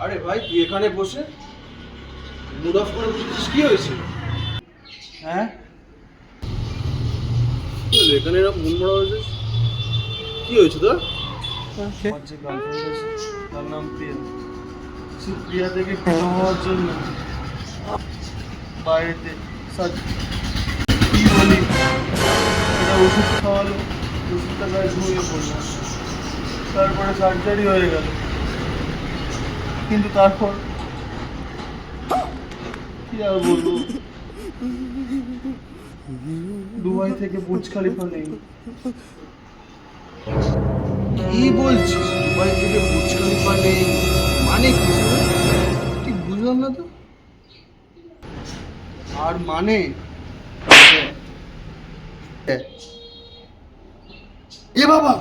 আরে ভাই তুই এখানে বসে মুড অফ করে বসেছিস, কি হয়েছে? হ্যাঁ এখানে এরকম মন মরা হয়েছে, কি হয়েছে তোর? আমার যে গার্লফ্রেন্ড আছে তার নাম প্রিয়া, সে প্রিয়া থেকে ফেরো হওয়ার জন্য বাইরেতে কি বলি, এটা ওষুধ খাওয়ালো, ওষুধটা গায়ে ঘুমিয়ে পড়লাম, তারপরে সার্জারি হয়ে গেল, কিন্তু তারপর কি আর বলবো, দুবাই থেকে বুর্জ খলিফা নেই। কি বলছিস? দুবাই থেকে বুর্জ খলিফা নেই মানে কি? ঠিক বুঝলাম না তো। আর মানে এ বাবা